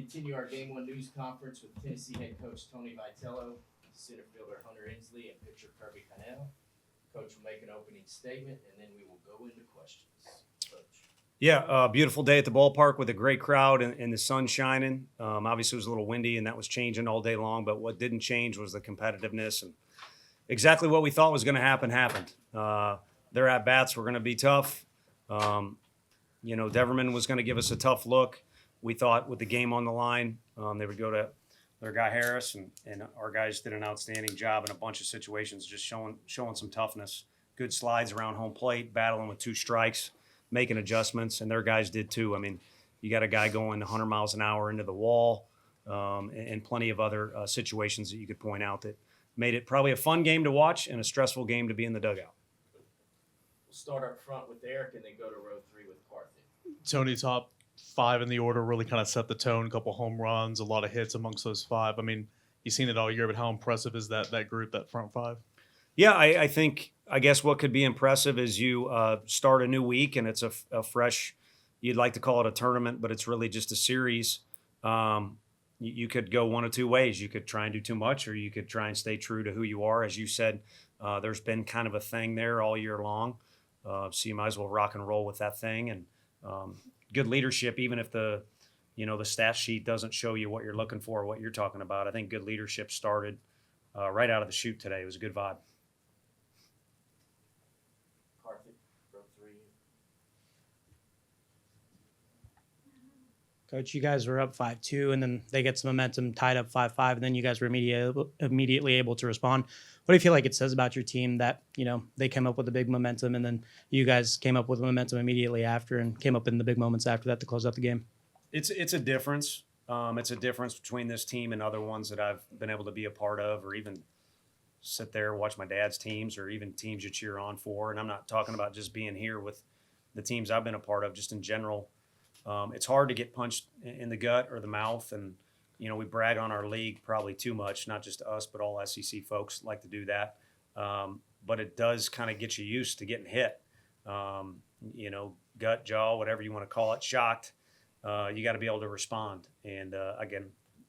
continue our Game 1 news conference with Tennessee head coach Tony Vitello, center fielder Hunter Ensley, and pitcher Kirby Connell. Coach will make an opening statement, and then we will go into questions. Coach. Yeah, beautiful day at the ballpark with a great crowd and the sun shining. Obviously, it was a little windy, and that was changing all day long. But what didn't change was the competitiveness, and exactly what we thought was going to happen happened. Their at-bats were going to be tough. Deverman was going to give us a tough look. We thought with the game on the line, they would go to their guy Harris, and our guys did an outstanding job in a bunch of situations, just showing some toughness. Good slides around home plate, battling with 2 strikes, making adjustments, and their guys did too. I mean, you got a guy going 100 miles an hour into the wall, and plenty of other situations that you could point out that made it probably a fun game to watch and a stressful game to be in the dugout. We'll start up front with Eric and then go to row 3 with Carthy. Tony, top 5 in the order, really kind of set the tone. A couple home runs, a lot of hits amongst those 5. I mean, you've seen it all year, but how impressive is that group, that front 5? Yeah, I guess what could be impressive is you start a new week and it's a fresh, you'd like to call it a tournament, but it's really just a series. You could go one of 2 ways. You could try and do too much, or you could try and stay true to who you are. As you said, there's been kind of a thing there all year long. So you might as well rock and roll with that thing. And good leadership, even if the stat sheet doesn't show you what you're looking for or what you're talking about. I think good leadership started right out of the chute today. It was a good vibe. Coach, you guys were up 5-2, and then they get some momentum, tied up 5-5, and then you guys were immediately able to respond. What do you feel like it says about your team that, they came up with a big momentum, and then you guys came up with momentum immediately after and came up in the big moments after that to close out the game? It's a difference. It's a difference between this team and other ones that I've been able to be a part of, or even sit there and watch my dad's teams, or even teams you cheer on for. And I'm not talking about just being here with the teams I've been a part of, just in general. It's hard to get punched in the gut or the mouth, and we brag on our league probably too much. Not just us, but all SEC folks like to do that. But it does kind of get you used to getting hit. Gut, jaw, whatever you want to call it, shocked. You got to be able to respond. And again,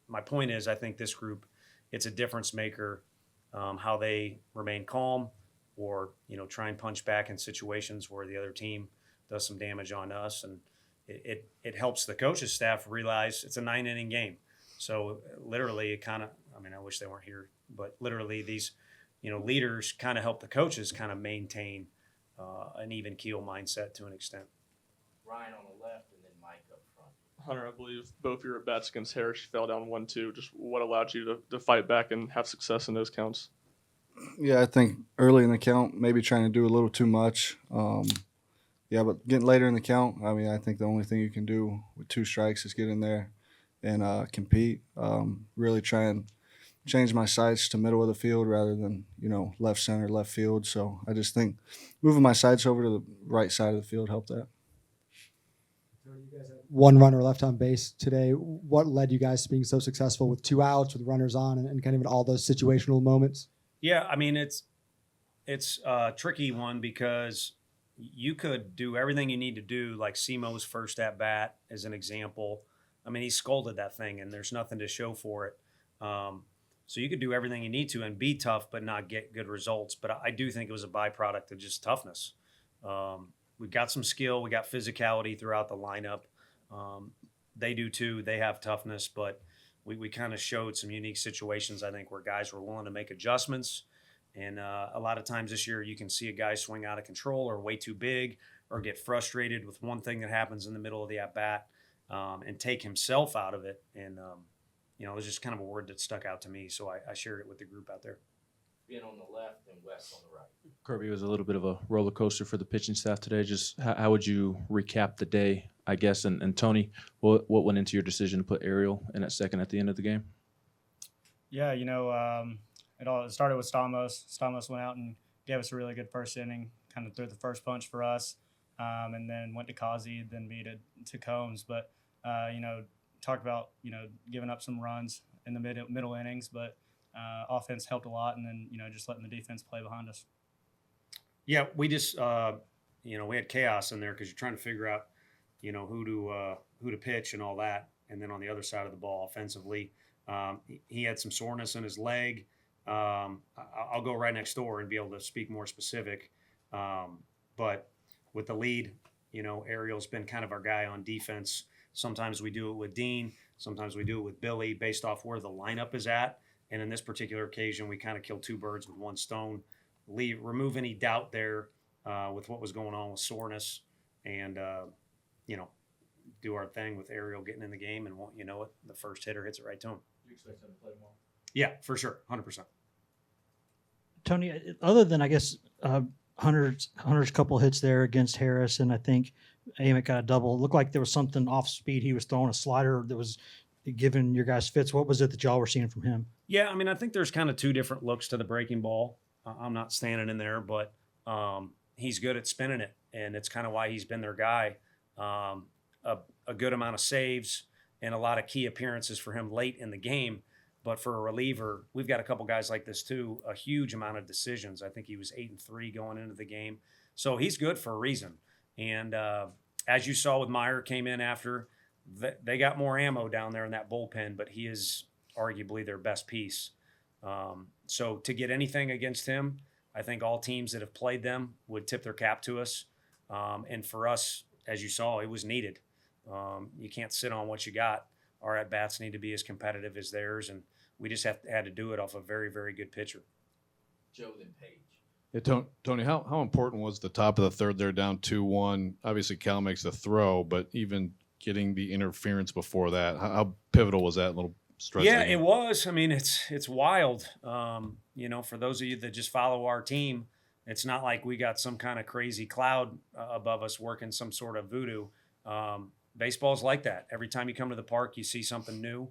my point is, I think this group, it's a difference maker. How they remain calm, or try and punch back in situations where the other team does some damage on us, and it helps the coaches staff realize it's a 9-inning game. So literally it kind of, I wish they weren't here, but literally these, leaders kind of help the coaches kind of maintain an even keel mindset to an extent. Ryan on the left and then Mike up front. Hunter, I believe both your at-bats against Harris, you fell down 1-2. Just what allowed you to fight back and have success in those counts? Yeah, I think early in the count, maybe trying to do a little too much. Yeah, but getting later in the count, I think the only thing you can do with 2 strikes is get in there and compete. Really try and change my sights to middle of the field rather than, left center, left field. So I just think moving my sights over to the right side of the field helped that. You guys had 1 runner left on base today. What led you guys to being so successful with 2 outs, with runners on, and kind of in all those situational moments? Yeah, it's a tricky one because you could do everything you need to do, like Simo's first at-bat as an example. He scolded that thing, and there's nothing to show for it. So you could do everything you need to and be tough but not get good results. But I do think it was a byproduct of just toughness. We've got some skill. We got physicality throughout the lineup. They do too. They have toughness, but we kind of showed some unique situations, I think, where guys were willing to make adjustments. And a lot of times this year you can see a guy swing out of control or way too big or get frustrated with one thing that happens in the middle of the at-bat and take himself out of it. And, it was just kind of a word that stuck out to me, so I shared it with the group out there. Ben on the left and Wes on the right. Kirby, was a little bit of a roller coaster for the pitching staff today. Just how would you recap the day, I guess? And Tony, what went into your decision to put Ariel in at second at the end of the game? Yeah, it started with Stamos. Stamos went out and gave us a really good first inning, kind of threw the first punch for us, and then went to Kazi, then beat it to Combs. But, talked about, giving up some runs in the middle innings, but offense helped a lot, and then, just letting the defense play behind us. Yeah, we just, we had chaos in there because you're trying to figure out, who to pitch and all that. And then on the other side of the ball, offensively, he had some soreness in his leg. I'll go right next door and be able to speak more specific. But with the lead, Ariel's been kind of our guy on defense. Sometimes we do it with Dean. Sometimes we do it with Billy based off where the lineup is at. And in this particular occasion, we kind of killed two birds with one stone. Remove any doubt there with what was going on with soreness and, do our thing with Ariel getting in the game. And won't you know it, the first hitter hits it right to him. You expect him to play tomorrow? Yeah, for sure. 100%. Tony, other than, I guess, Hunter's couple hits there against Harris, and I think Amick got a double. It looked like there was something off speed. He was throwing a slider that was giving your guys fits. What was it that y'all were seeing from him? Yeah, I mean, I think there's kind of two different looks to the breaking ball. I'm not standing in there, but he's good at spinning it, and it's kind of why he's been their guy. A good amount of saves and a lot of key appearances for him late in the game. But for a reliever, we've got a couple guys like this too, a huge amount of decisions. I think he was 8-3 going into the game. So he's good for a reason. And as you saw with Meyer, came in after, they got more ammo down there in that bullpen, but he is arguably their best piece. So to get anything against him, I think all teams that have played them would tip their cap to us. And for us, as you saw, it was needed. You can't sit on what you got. Our at-bats need to be as competitive as theirs, and we just had to do it off a very, very good pitcher. Joe, then Paige. Yeah, Tony, how important was the top of the third there down 2-1? Obviously, Cal makes the throw, but even getting the interference before that, how pivotal was that little stretch? Yeah, it was. I mean, it's wild. For those of you that just follow our team, it's not like we got some kind of crazy cloud above us working some sort of voodoo. Baseball's like that. Every time you come to the park, you see something new.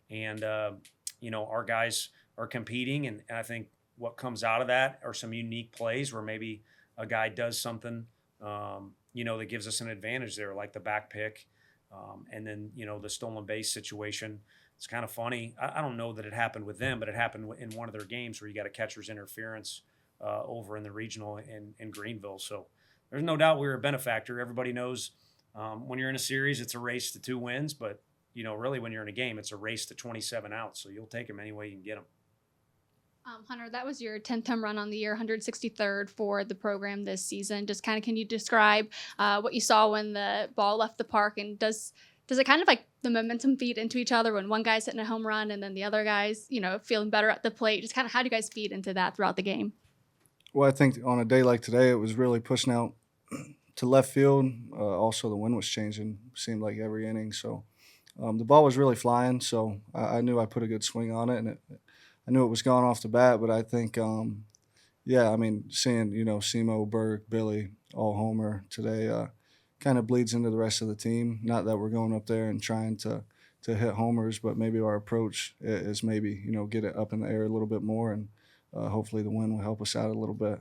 And, our guys are competing. And I think what comes out of that are some unique plays where maybe a guy does something, that gives us an advantage there, like the back pick. And then, the stolen base situation. It's kind of funny. I don't know that it happened with them, but it happened in one of their games where you got a catcher's interference over in the regional in Greenville. So there's no doubt we were a benefactor. Everybody knows when you're in a series, it's a race to 2 wins, but really when you're in a game, it's a race to 27 outs. So you'll take them any way you can get them. Hunter, that was your 10th home run on the year, 163rd for the program this season. Just kind of, can you describe what you saw when the ball left the park, and does it kind of like the momentum feed into each other when one guy's hitting a home run and then the other guy's, feeling better at the plate? Just kind of how do you guys feed into that throughout the game? Well, I think on a day like today, it was really pushing out to left field. Also, the wind was changing, seemed like every inning. So the ball was really flying. So I knew I put a good swing on it, and I knew it was gone off the bat. But I think, seeing, Simo, Burke, Billy, all homer today kind of bleeds into the rest of the team. Not that we're going up there and trying to hit homers, but maybe our approach is maybe, get it up in the air a little bit more, and hopefully the wind will help us out a little bit.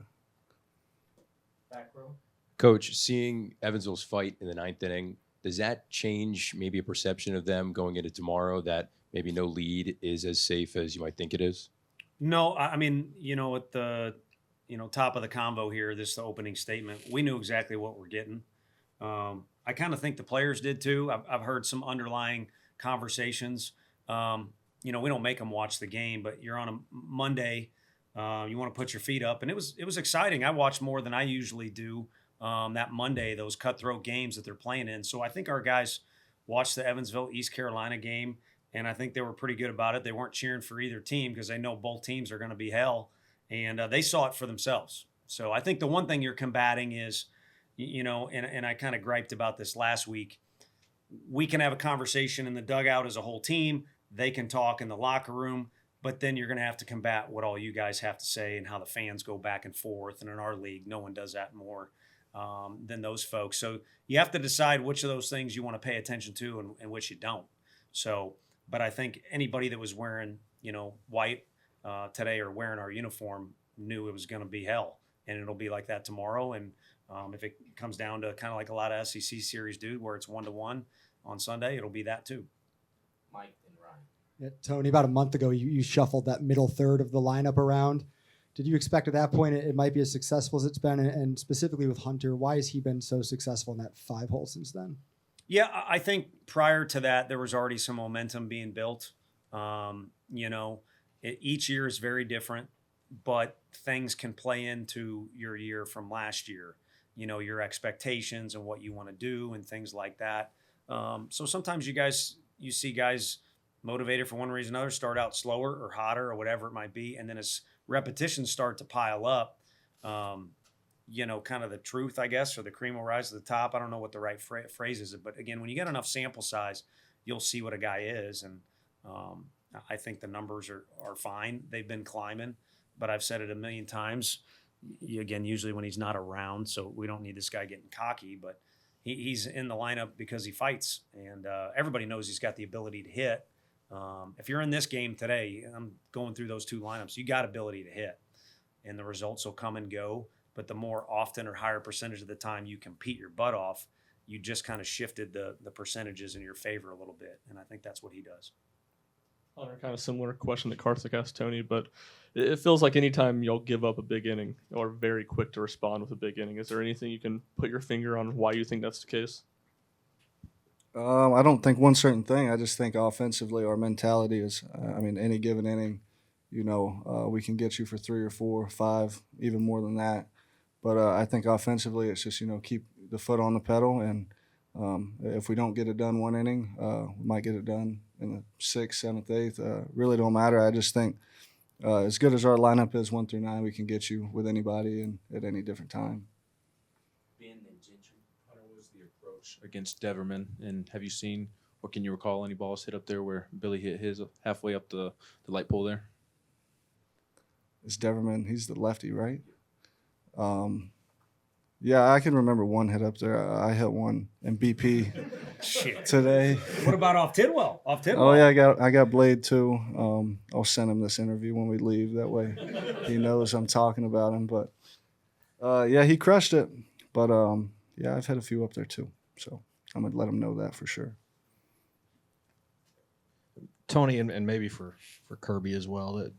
Back row. Coach, seeing Evansville's fight in the 9th inning, does that change maybe a perception of them going into tomorrow that maybe no lead is as safe as you might think it is? No, I mean, at the, top of the convo here, the opening statement, we knew exactly what we're getting. I kind of think the players did too. I've heard some underlying conversations. We don't make them watch the game, but you're on a Monday, you want to put your feet up, and it was exciting. I watched more than I usually do that Monday, those cutthroat games that they're playing in. So I think our guys watched the Evansville East Carolina game, and I think they were pretty good about it. They weren't cheering for either team because they know both teams are going to be hell, and they saw it for themselves. So I think the one thing you're combating is, and I kind of griped about this last week, we can have a conversation in the dugout as a whole team. They can talk in the locker room, but then you're going to have to combat what all you guys have to say and how the fans go back and forth. And in our league, no one does that more than those folks. So you have to decide which of those things you want to pay attention to and which you don't. So, but I think anybody that was wearing, white today or wearing our uniform knew it was going to be hell, and it'll be like that tomorrow. And if it comes down to kind of like a lot of SEC series do, where it's 1-1 on Sunday, it'll be that too. Mike and Ryan. Yeah, Tony, about a month ago, you shuffled that middle third of the lineup around. Did you expect at that point it might be as successful as it's been? And specifically with Hunter, why has he been so successful in that 5 hole since then? Yeah, I think prior to that, there was already some momentum being built. You know, each year is very different, but things can play into your year from last year. You know, your expectations and what you want to do and things like that. So sometimes you see guys motivated for one reason or another, start out slower or hotter or whatever it might be, and then as repetitions start to pile up, you know, kind of the truth, I guess, or the cream will rise to the top. I don't know what the right phrase is, but again, when you get enough sample size, you'll see what a guy is, and I think the numbers are fine. They've been climbing, but I've said it a million times. Again, usually when he's not around, so we don't need this guy getting cocky, but he's in the lineup because he fights, and everybody knows he's got the ability to hit. If you're in this game today, I'm going through those two lineups, you got ability to hit, and the results will come and go. But the more often or higher percentage of the time you compete your butt off, you just kind of shifted the percentages in your favor a little bit, and I think that's what he does. Hunter, kind of similar question that Karthik asked Tony, but it feels like anytime y'all give up a big inning or very quick to respond with a big inning, is there anything you can put your finger on why you think that's the case? I don't think one certain thing. I just think offensively our mentality is, any given inning, you know, we can get you for 3 or 4 or 5, even more than that. But I think offensively it's just, you know, keep the foot on the pedal. And if we don't get it done one inning, we might get it done in the 6th, 7th, 8th. Really don't matter. I just think as good as our lineup is 1 through 9, we can get you with anybody and at any different time. Hunter, what was the approach against Deverman, and have you seen or can you recall any balls hit up there where Billy hit his halfway up the light pole there? It's Deverman. He's the lefty, right? Yeah, I can remember one hit up there. I hit one in BP today. What about off Tidwell? Oh yeah, I got Blade too. I'll send him this interview when we leave. That way, he knows I'm talking about him. But yeah, he crushed it. But yeah, I've had a few up there too. So I'm gonna let him know that for sure. Tony, and maybe for Kirby as well.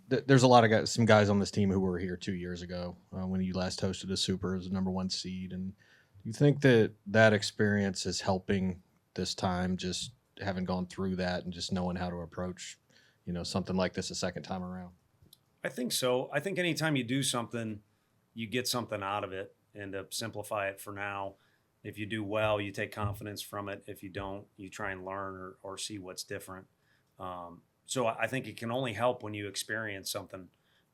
There's a lot of guys, some guys on this team who were here 2 years ago when you last hosted a Super as a #1 seed. And do you think that experience is helping this time, just having gone through that and just knowing how to approach, you know, something like this a second time around? I think so. I think anytime you do something, you get something out of it. And to simplify it for now, if you do well, you take confidence from it. If you don't, you try and learn or see what's different. So I think it can only help when you experience something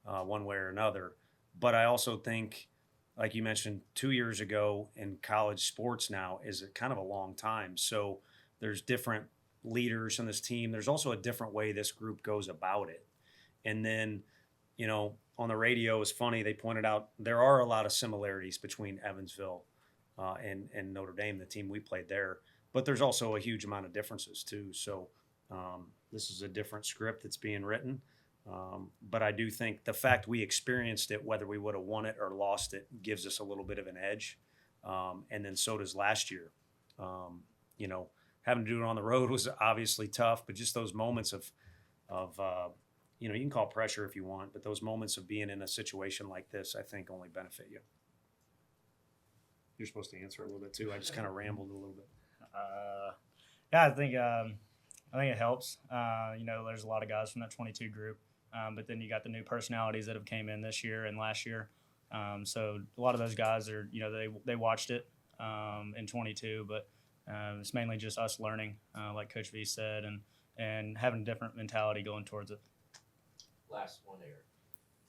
one way or another. But I also think, like you mentioned, 2 years ago in college sports now is kind of a long time. So there's different leaders in this team. There's also a different way this group goes about it. And then, you know, on the radio, it's funny, they pointed out there are a lot of similarities between Evansville and Notre Dame, the team we played there. But there's also a huge amount of differences too. So this is a different script that's being written. But I do think the fact we experienced it, whether we would have won it or lost it, gives us a little bit of an edge. And then so does last year. You know, having to do it on the road was obviously tough, but just those moments of you know, you can call pressure if you want, but those moments of being in a situation like this, I think only benefit you. You're supposed to answer a little bit too. I just kind of rambled a little bit. Yeah, I think it helps. You know, there's a lot of guys from that 22 group, but then you got the new personalities that have came in this year and last year. So a lot of those guys are, you know, they watched it in 22, but it's mainly just us learning, like Coach V said, and having a different mentality going towards it. Last one, Eric.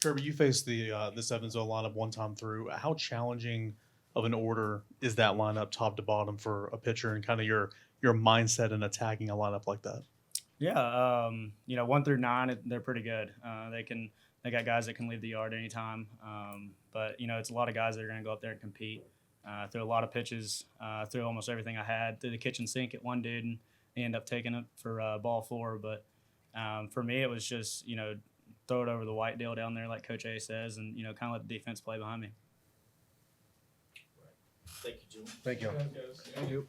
Kirby, you faced this Evansville lineup one time through. How challenging of an order is that lineup top to bottom for a pitcher, and kind of your mindset in attacking a lineup like that? Yeah, you know, 1 through 9, they're pretty good. They got guys that can leave the yard anytime. But you know, it's a lot of guys that are going to go up there and compete. Threw a lot of pitches, threw almost everything I had, threw the kitchen sink at one dude, and he ended up taking it for ball 4. But for me, it was just, you know, throw it over the white deal down there, like Coach A says, and you know, kind of let the defense play behind me. Thank you, Jim. Thank you. Thank you.